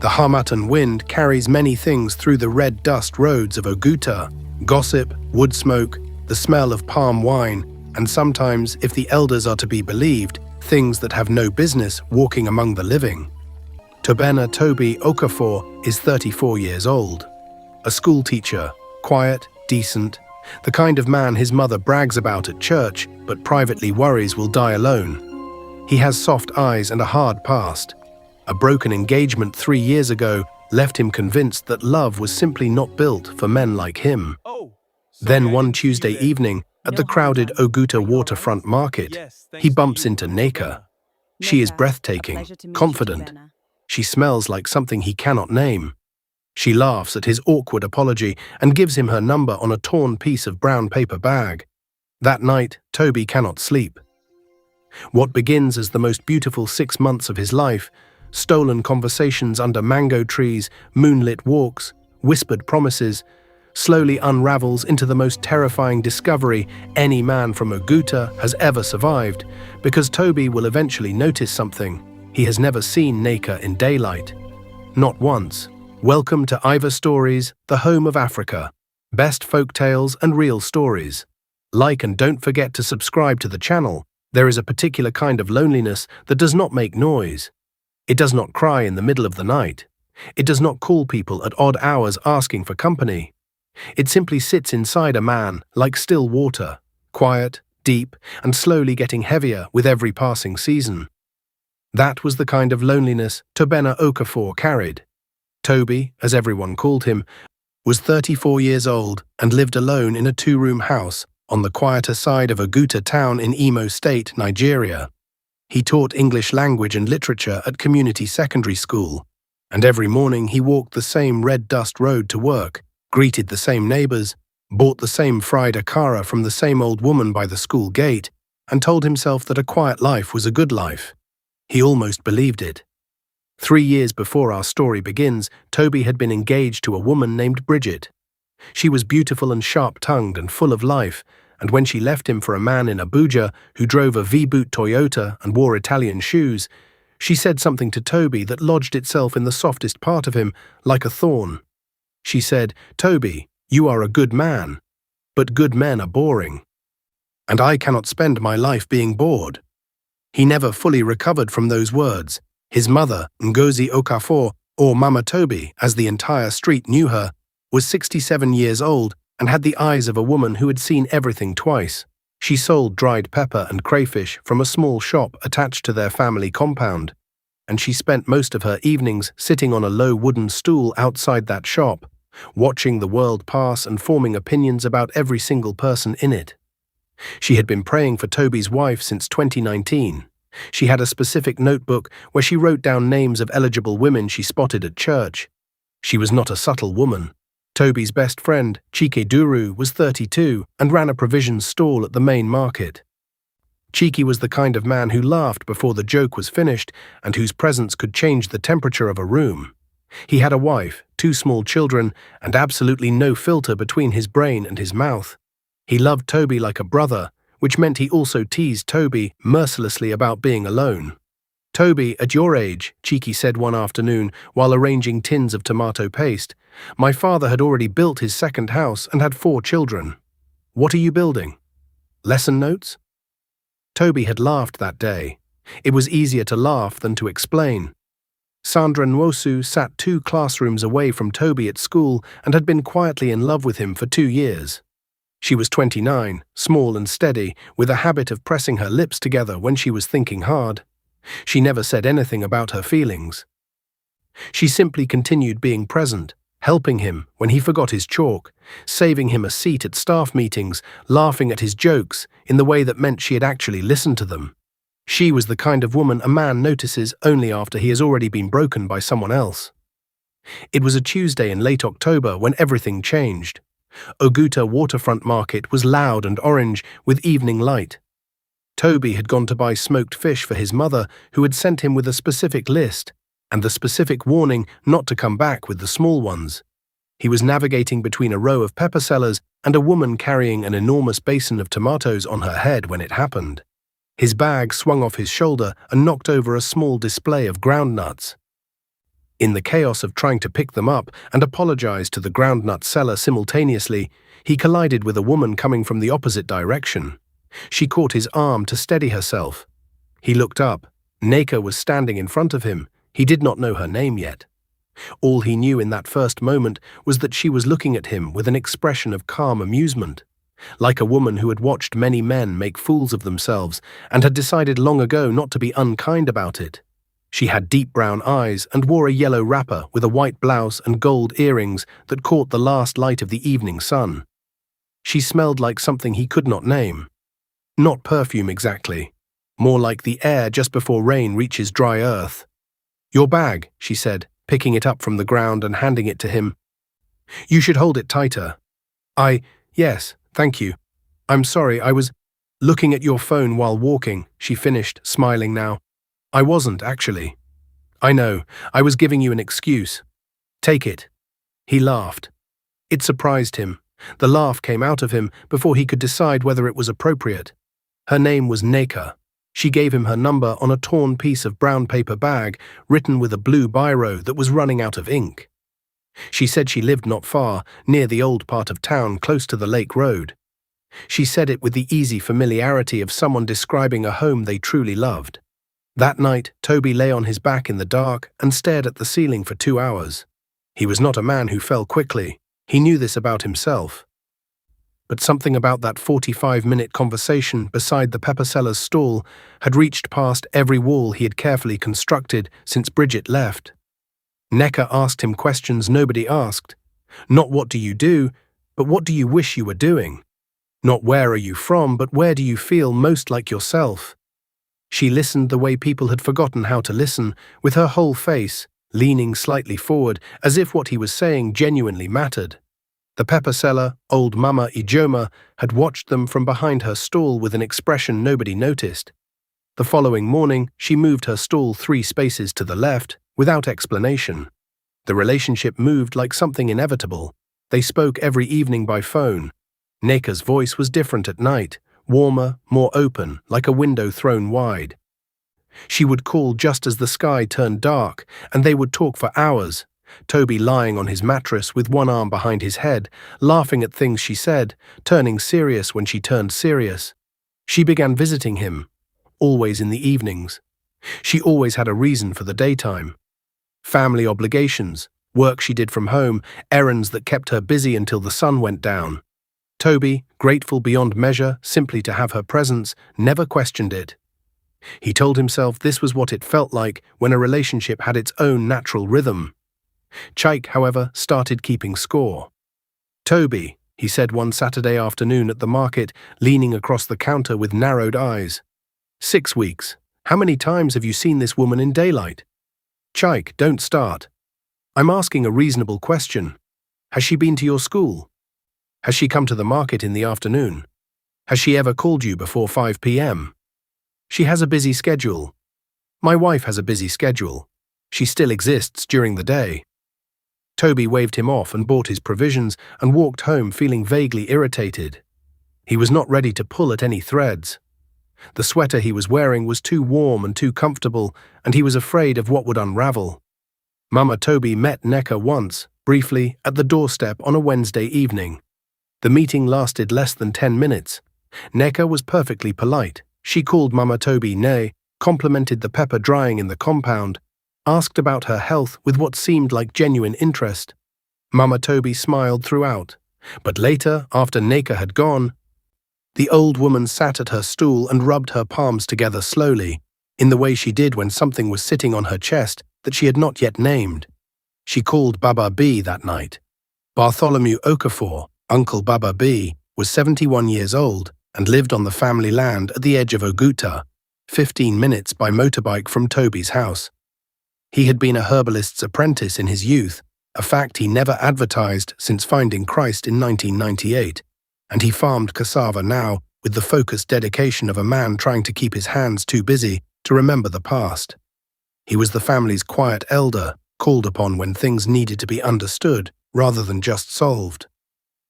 The Harmattan wind carries many things through the red dust roads of Oguta: gossip, wood smoke, the smell of palm wine, and sometimes, if the elders are to be believed, things that have no business walking among the living. Tobenna Tobi Okafor is 34 years old. A schoolteacher, quiet, decent, the kind of man his mother brags about at church but privately worries will die alone. He has soft eyes and a hard past. A broken engagement 3 years ago left him convinced that love was simply not built for men like him. Then one Tuesday evening, at the crowded Oguta waterfront market, he bumps into Nneka. She is breathtaking, confident. She smells like something he cannot name. She laughs at his awkward apology and gives him her number on a torn piece of brown paper bag. That night, Tobi cannot sleep. What begins as the most beautiful 6 months of his life, stolen conversations under mango trees, moonlit walks, whispered promises, slowly unravels into the most terrifying discovery any man from Oguta has ever survived, because Tobi will eventually notice something. He has never seen Nneka in daylight. Not once. Welcome to Stories, the home of Africa. Best folk tales and real stories. Like and don't forget to subscribe to the channel. There is a particular kind of loneliness that does not make noise. It does not cry in the middle of the night. It does not call people at odd hours asking for company. It simply sits inside a man like still water, quiet, deep, and slowly getting heavier with every passing season. That was the kind of loneliness Tobenna Okafor carried. Tobi, as everyone called him, was 34 years old and lived alone in a 2-room house on the quieter side of Oguta town in Imo State, Nigeria. He taught English language and literature at community secondary school, and every morning he walked the same red dust road to work, greeted the same neighbors, bought the same fried akara from the same old woman by the school gate, and told himself that a quiet life was a good life. He almost believed it. 3 years before our story begins, Tobi had been engaged to a woman named Bridget. She was beautiful and sharp-tongued and full of life, and when she left him for a man in Abuja who drove a V-boot Toyota and wore Italian shoes, she said something to Tobi that lodged itself in the softest part of him like a thorn. She said, "Tobi, you are a good man, but good men are boring. And I cannot spend my life being bored." He never fully recovered from those words. His mother, Ngozi Okafor, or Mama Tobi, as the entire street knew her, was 67 years old and had the eyes of a woman who had seen everything twice. She sold dried pepper and crayfish from a small shop attached to their family compound, and she spent most of her evenings sitting on a low wooden stool outside that shop, watching the world pass and forming opinions about every single person in it. She had been praying for Tobi's wife since 2019. She had a specific notebook where she wrote down names of eligible women she spotted at church. She was not a subtle woman. Tobi's best friend, Chike Duru, was 32 and ran a provisions stall at the main market. Chike was the kind of man who laughed before the joke was finished and whose presence could change the temperature of a room. He had a wife, 2 small children, and absolutely no filter between his brain and his mouth. He loved Tobi like a brother, which meant he also teased Tobi mercilessly about being alone. "Tobi, at your age," Chike said one afternoon while arranging tins of tomato paste, "my father had already built his second house and had 4 children. What are you building? Lesson notes?" Tobi had laughed that day. It was easier to laugh than to explain. Sandra Nwosu sat 2 classrooms away from Tobi at school and had been quietly in love with him for 2 years. She was 29, small and steady, with a habit of pressing her lips together when she was thinking hard. She never said anything about her feelings. She simply continued being present, helping him when he forgot his chalk, saving him a seat at staff meetings, laughing at his jokes in the way that meant she had actually listened to them. She was the kind of woman a man notices only after he has already been broken by someone else. It was a Tuesday in late October when everything changed. Oguta waterfront market was loud and orange with evening light. Tobi had gone to buy smoked fish for his mother, who had sent him with a specific list and the specific warning not to come back with the small ones. He was navigating between a row of pepper sellers and a woman carrying an enormous basin of tomatoes on her head when it happened. His bag swung off his shoulder and knocked over a small display of ground nuts. In the chaos of trying to pick them up and apologize to the groundnut seller simultaneously, he collided with a woman coming from the opposite direction. She caught his arm to steady herself. He looked up. Nneka was standing in front of him. He did not know her name yet. All he knew in that first moment was that she was looking at him with an expression of calm amusement, like a woman who had watched many men make fools of themselves and had decided long ago not to be unkind about it. She had deep brown eyes and wore a yellow wrapper with a white blouse and gold earrings that caught the last light of the evening sun. She smelled like something he could not name. Not perfume exactly, more like the air just before rain reaches dry earth. "Your bag," she said, picking it up from the ground and handing it to him. "You should hold it tighter." Yes, thank you. I'm sorry, I was looking at your phone while walking," she finished, smiling now. "I wasn't, actually." "I know, I was giving you an excuse. Take it." He laughed. It surprised him. The laugh came out of him before he could decide whether it was appropriate. Her name was Nneka. She gave him her number on a torn piece of brown paper bag written with a blue biro that was running out of ink. She said she lived not far, near the old part of town close to the lake road. She said it with the easy familiarity of someone describing a home they truly loved. That night, Tobi lay on his back in the dark and stared at the ceiling for 2 hours. He was not a man who fell quickly. He knew this about himself. But something about that 45-minute conversation beside the pepper seller's stall had reached past every wall he had carefully constructed since Bridget left. Nneka asked him questions nobody asked. Not what do you do, but what do you wish you were doing? Not where are you from, but where do you feel most like yourself? She listened the way people had forgotten how to listen, with her whole face, leaning slightly forward, as if what he was saying genuinely mattered. The pepper seller, old Mama Ijoma, had watched them from behind her stall with an expression nobody noticed. The following morning, she moved her stall 3 spaces to the left, without explanation. The relationship moved like something inevitable. They spoke every evening by phone. Nneka's voice was different at night, warmer, more open, like a window thrown wide. She would call just as the sky turned dark, and they would talk for hours, Tobi lying on his mattress with one arm behind his head, laughing at things she said, turning serious when she turned serious. She began visiting him, always in the evenings. She always had a reason for the daytime. Family obligations, work she did from home, errands that kept her busy until the sun went down. Tobi, grateful beyond measure simply to have her presence, never questioned it. He told himself this was what it felt like when a relationship had its own natural rhythm. Chaik, however, started keeping score. "Tobi," he said one Saturday afternoon at the market, leaning across the counter with narrowed eyes. 6 weeks. How many times have you seen this woman in daylight?" "Chaik, don't start. I'm asking a reasonable question. Has she been to your school? Has she come to the market in the afternoon? Has she ever called you before 5 p.m.? She has a busy schedule. My wife has a busy schedule. She still exists during the day." Tobi waved him off and bought his provisions and walked home feeling vaguely irritated. He was not ready to pull at any threads. The sweater he was wearing was too warm and too comfortable, and he was afraid of what would unravel. Mama Tobi met Nneka once, briefly, at the doorstep on a Wednesday evening. The meeting lasted less than 10 minutes. Nneka was perfectly polite. She called Mama Tobi Ne, complimented the pepper drying in the compound, asked about her health with what seemed like genuine interest. Mama Tobi smiled throughout, but later, after Nneka had gone, the old woman sat at her stool and rubbed her palms together slowly, in the way she did when something was sitting on her chest that she had not yet named. She called Baba B that night. Bartholomew Okafor, Uncle Baba B, was 71 years old and lived on the family land at the edge of Oguta, 15 minutes by motorbike from Tobi's house. He had been a herbalist's apprentice in his youth, a fact he never advertised since finding Christ in 1998, and he farmed cassava now with the focused dedication of a man trying to keep his hands too busy to remember the past. He was the family's quiet elder, called upon when things needed to be understood rather than just solved.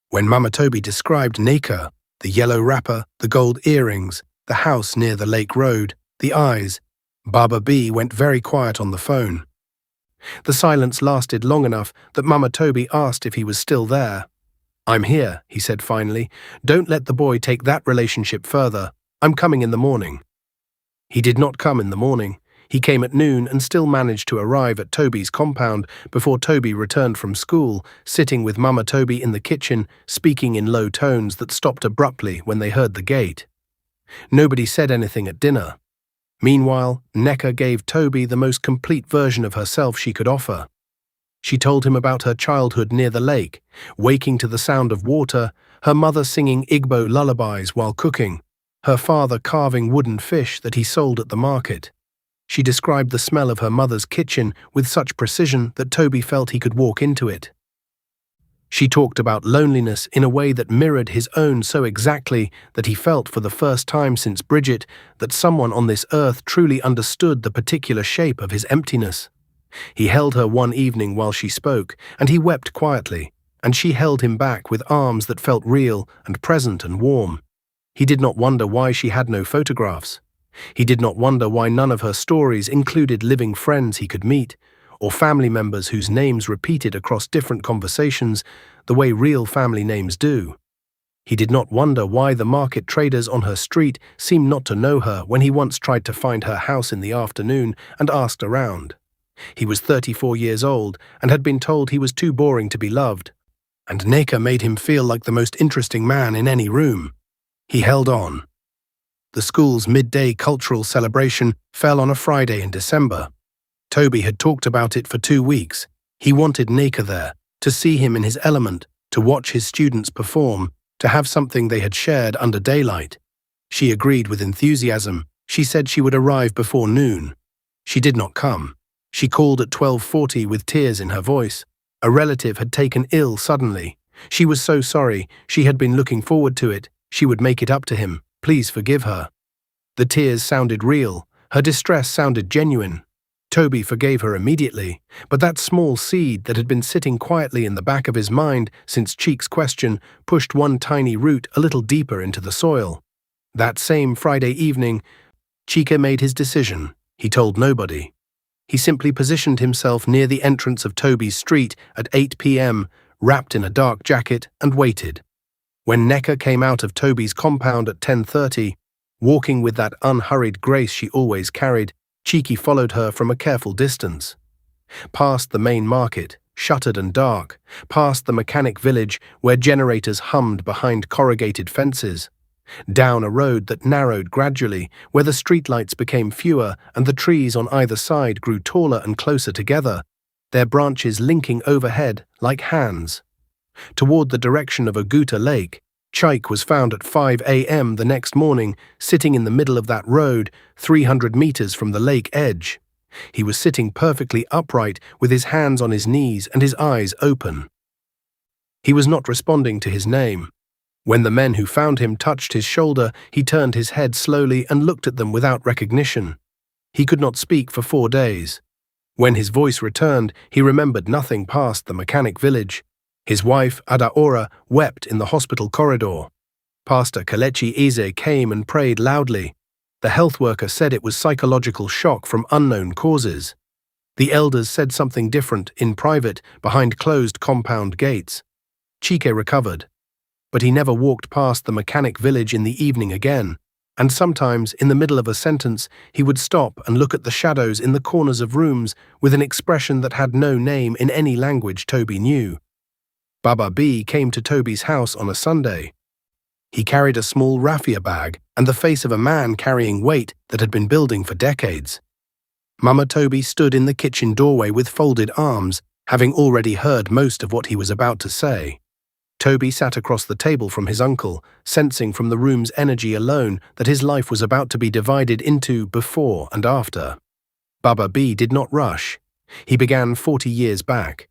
When Mama Tobi described Nneka, the yellow wrapper, the gold earrings, the house near the lake road, the eyes, Baba B went very quiet on the phone. The silence lasted long enough that Mama Tobi asked if he was still there. "I'm here," he said finally. "Don't let the boy take that relationship further. I'm coming in the morning." He did not come in the morning. He came at noon and still managed to arrive at Tobi's compound before Tobi returned from school, sitting with Mama Tobi in the kitchen, speaking in low tones that stopped abruptly when they heard the gate. Nobody said anything at dinner. Meanwhile, Nneka gave Tobi the most complete version of herself she could offer. She told him about her childhood near the lake, waking to the sound of water, her mother singing Igbo lullabies while cooking, her father carving wooden fish that he sold at the market. She described the smell of her mother's kitchen with such precision that Tobi felt he could walk into it. She talked about loneliness in a way that mirrored his own so exactly that he felt for the first time since Bridget that someone on this earth truly understood the particular shape of his emptiness. He held her one evening while she spoke, and he wept quietly, and she held him back with arms that felt real and present and warm. He did not wonder why she had no photographs. He did not wonder why none of her stories included living friends he could meet, or family members whose names repeated across different conversations the way real family names do. He did not wonder why the market traders on her street seemed not to know her when he once tried to find her house in the afternoon and asked around. He was 34 years old and had been told he was too boring to be loved, and Nneka made him feel like the most interesting man in any room. He held on. The school's midday cultural celebration fell on a Friday in December. Tobi had talked about it for 2 weeks. He wanted Nneka there, to see him in his element, to watch his students perform, to have something they had shared under daylight. She agreed with enthusiasm. She said she would arrive before noon. She did not come. She called at 12:40 with tears in her voice. A relative had taken ill suddenly. She was so sorry. She had been looking forward to it. She would make it up to him. Please forgive her. The tears sounded real. Her distress sounded genuine. Tobi forgave her immediately, but that small seed that had been sitting quietly in the back of his mind since Cheek's question pushed one tiny root a little deeper into the soil. That same Friday evening, Chika made his decision. He told nobody. He simply positioned himself near the entrance of Tobi's street at 8 p.m., wrapped in a dark jacket, and waited. When Nneka came out of Tobi's compound at 10:30, walking with that unhurried grace she always carried, Cheeky followed her from a careful distance. Past the main market, shuttered and dark, past the mechanic village where generators hummed behind corrugated fences, down a road that narrowed gradually, where the streetlights became fewer and the trees on either side grew taller and closer together, their branches linking overhead like hands. Toward the direction of Oguta Lake, Chike was found at 5 a.m. the next morning, sitting in the middle of that road, 300 meters from the lake edge. He was sitting perfectly upright with his hands on his knees and his eyes open. He was not responding to his name. When the men who found him touched his shoulder, he turned his head slowly and looked at them without recognition. He could not speak for 4 days. When his voice returned, he remembered nothing past the mechanic village. His wife, Adaora, wept in the hospital corridor. Pastor Kalechi Eze came and prayed loudly. The health worker said it was psychological shock from unknown causes. The elders said something different in private, behind closed compound gates. Chike recovered. But he never walked past the mechanic village in the evening again, and sometimes, in the middle of a sentence, he would stop and look at the shadows in the corners of rooms with an expression that had no name in any language Tobi knew. Baba B came to Tobi's house on a Sunday. He carried a small raffia bag and the face of a man carrying weight that had been building for decades. Mama Tobi stood in the kitchen doorway with folded arms, having already heard most of what he was about to say. Tobi sat across the table from his uncle, sensing from the room's energy alone that his life was about to be divided into before and after. Baba B did not rush. He began 40 years back.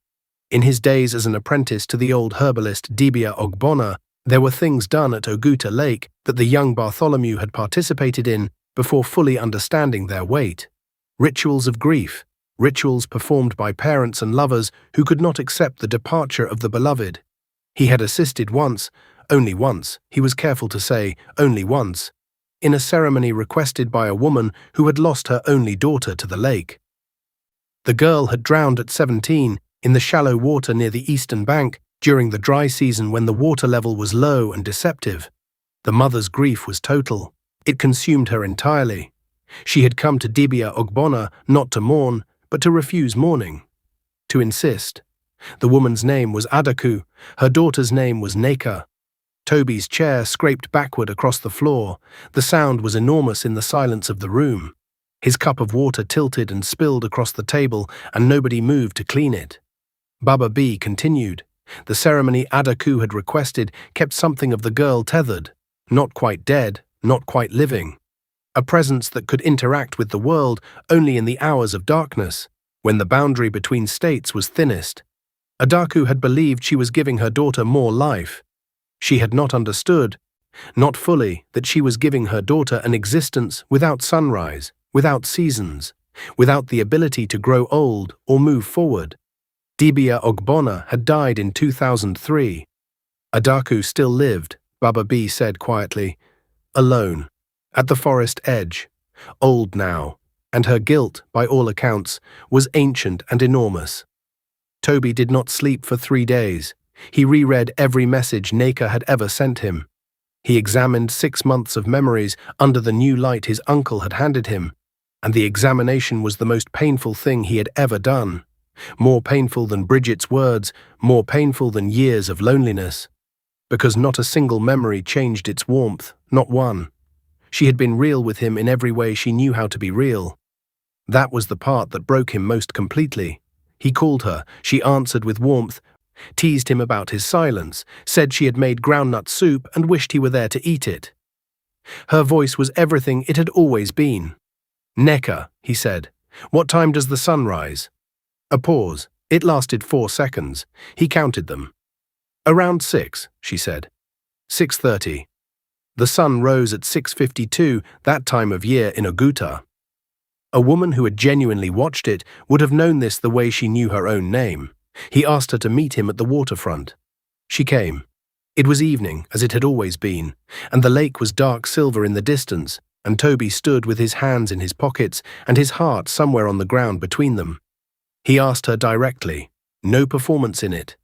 In his days as an apprentice to the old herbalist Dibia Ogbonna, there were things done at Oguta Lake that the young Bartholomew had participated in before fully understanding their weight. Rituals of grief, rituals performed by parents and lovers who could not accept the departure of the beloved. He had assisted once, only once, he was careful to say, only once, in a ceremony requested by a woman who had lost her only daughter to the lake. The girl had drowned at 17 in the shallow water near the eastern bank during the dry season when the water level was low and deceptive. The mother's grief was total. It consumed her entirely. She had come to Dibia Ogbonna not to mourn, but to refuse mourning. To insist. The woman's name was Adaku. Her daughter's name was Nneka. Tobi's chair scraped backward across the floor. The sound was enormous in the silence of the room. His cup of water tilted and spilled across the table, and nobody moved to clean it. Baba B continued. The ceremony Adaku had requested kept something of the girl tethered, not quite dead, not quite living. A presence that could interact with the world only in the hours of darkness, when the boundary between states was thinnest. Adaku had believed she was giving her daughter more life. She had not understood, not fully, that she was giving her daughter an existence without sunrise, without seasons, without the ability to grow old or move forward. Dibia Ogbonna had died in 2003. Adaku still lived, Baba B said quietly, alone, at the forest edge, old now, and her guilt, by all accounts, was ancient and enormous. Tobi did not sleep for 3 days. He reread every message Nneka had ever sent him. He examined 6 months of memories under the new light his uncle had handed him, and the examination was the most painful thing he had ever done. More painful than Bridget's words, more painful than years of loneliness. Because not a single memory changed its warmth, not one. She had been real with him in every way she knew how to be real. That was the part that broke him most completely. He called her, she answered with warmth, teased him about his silence, said she had made groundnut soup and wished he were there to eat it. Her voice was everything it had always been. Nneka, he said, what time does the sun rise? A pause. It lasted 4 seconds. He counted them. Around 6, she said. 6:30. The sun rose at 6:52 that time of year in Oguta. A woman who had genuinely watched it would have known this the way she knew her own name. He asked her to meet him at the waterfront. She came. It was evening, as it had always been, and the lake was dark silver in the distance, and Tobi stood with his hands in his pockets and his heart somewhere on the ground between them. He asked her directly, no performance in it,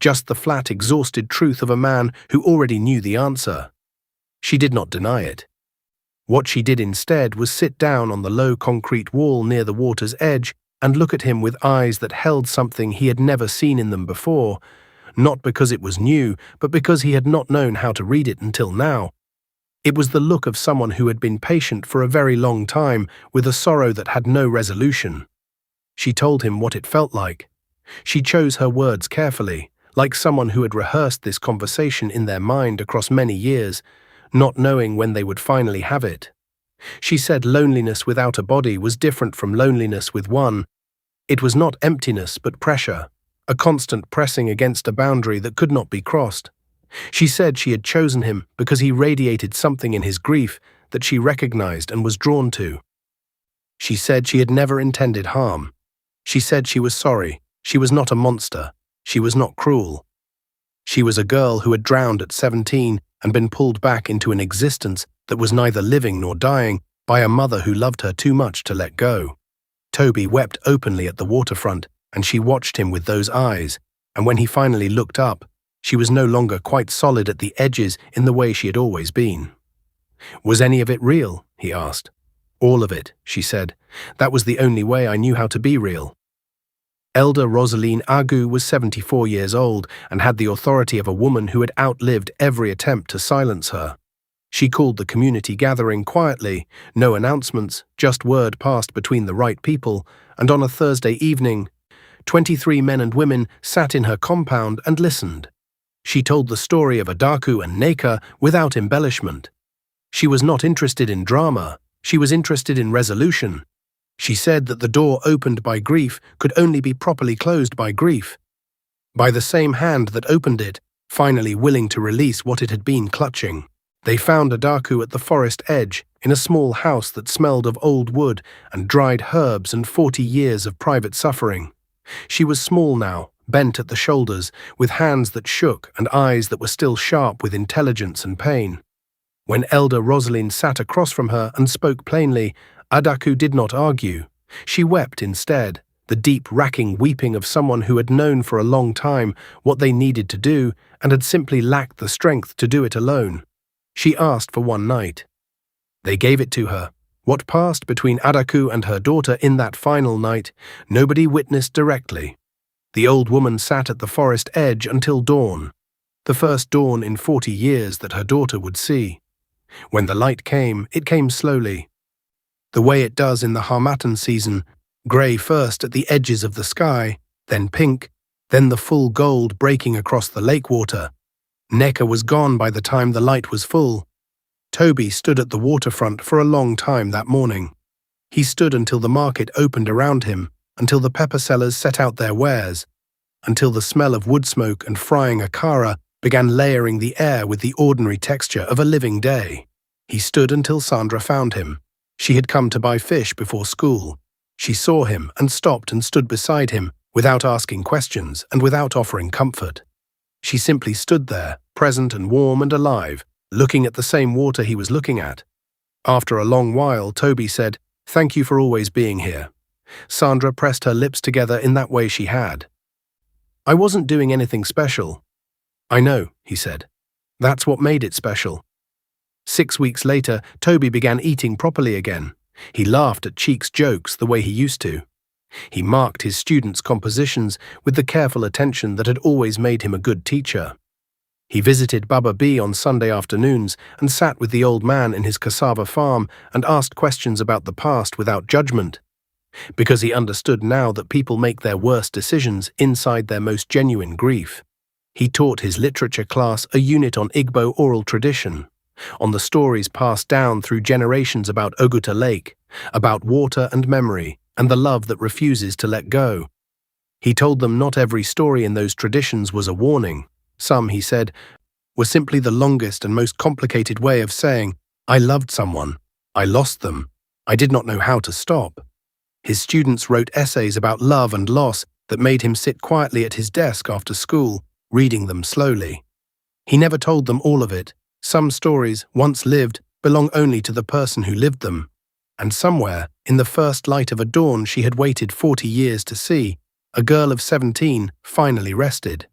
just the flat, exhausted truth of a man who already knew the answer. She did not deny it. What she did instead was sit down on the low concrete wall near the water's edge and look at him with eyes that held something he had never seen in them before, not because it was new, but because he had not known how to read it until now. It was the look of someone who had been patient for a very long time with a sorrow that had no resolution. She told him what it felt like. She chose her words carefully, like someone who had rehearsed this conversation in their mind across many years, not knowing when they would finally have it. She said loneliness without a body was different from loneliness with one. It was not emptiness but pressure, a constant pressing against a boundary that could not be crossed. She said she had chosen him because he radiated something in his grief that she recognized and was drawn to. She said she had never intended harm. She said she was sorry. She was not a monster. She was not cruel. She was a girl who had drowned at 17 and been pulled back into an existence that was neither living nor dying by a mother who loved her too much to let go. Tobi wept openly at the waterfront, and she watched him with those eyes, and when he finally looked up, she was no longer quite solid at the edges in the way she had always been. Was any of it real? He asked. All of it, she said. That was the only way I knew how to be real. Elder Rosaline Agu was 74 years old and had the authority of a woman who had outlived every attempt to silence her. She called the community gathering quietly, no announcements, just word passed between the right people, and on a Thursday evening, 23 men and women sat in her compound and listened. She told the story of Adaku and Nneka without embellishment. She was not interested in drama, she was interested in resolution. She said that the door opened by grief could only be properly closed by grief. By the same hand that opened it, finally willing to release what it had been clutching. They found Adaku at the forest edge, in a small house that smelled of old wood and dried herbs and 40 years of private suffering. She was small now, bent at the shoulders, with hands that shook and eyes that were still sharp with intelligence and pain. When Elder Rosaline sat across from her and spoke plainly, Adaku did not argue. She wept instead, the deep, racking weeping of someone who had known for a long time what they needed to do and had simply lacked the strength to do it alone. She asked for one night. They gave it to her. What passed between Adaku and her daughter in that final night, nobody witnessed directly. The old woman sat at the forest edge until dawn, the first dawn in 40 years that her daughter would see. When the light came, it came slowly, the way it does in the harmattan season, grey first at the edges of the sky, then pink, then the full gold breaking across the lake water. Nneka was gone by the time the light was full. Tobi stood at the waterfront for a long time that morning. He stood until the market opened around him, until the pepper sellers set out their wares, until the smell of wood smoke and frying akara began layering the air with the ordinary texture of a living day. He stood until Sandra found him. She had come to buy fish before school. She saw him and stopped and stood beside him, without asking questions and without offering comfort. She simply stood there, present and warm and alive, looking at the same water he was looking at. After a long while, Tobi said, "Thank you for always being here." Sandra pressed her lips together in that way she had. "I wasn't doing anything special." "I know," he said. "That's what made it special." 6 weeks later, Tobi began eating properly again. He laughed at Cheek's jokes the way he used to. He marked his students' compositions with the careful attention that had always made him a good teacher. He visited Baba B on Sunday afternoons and sat with the old man in his cassava farm and asked questions about the past without judgment, because he understood now that people make their worst decisions inside their most genuine grief. He taught his literature class a unit on Igbo oral tradition, on the stories passed down through generations about Oguta Lake, about water and memory, and the love that refuses to let go. He told them not every story in those traditions was a warning. Some, he said, were simply the longest and most complicated way of saying, "I loved someone, I lost them, I did not know how to stop." His students wrote essays about love and loss that made him sit quietly at his desk after school, reading them slowly. He never told them all of it. Some stories, once lived, belong only to the person who lived them. And somewhere, in the first light of a dawn she had waited 40 years to see, a girl of 17 finally rested.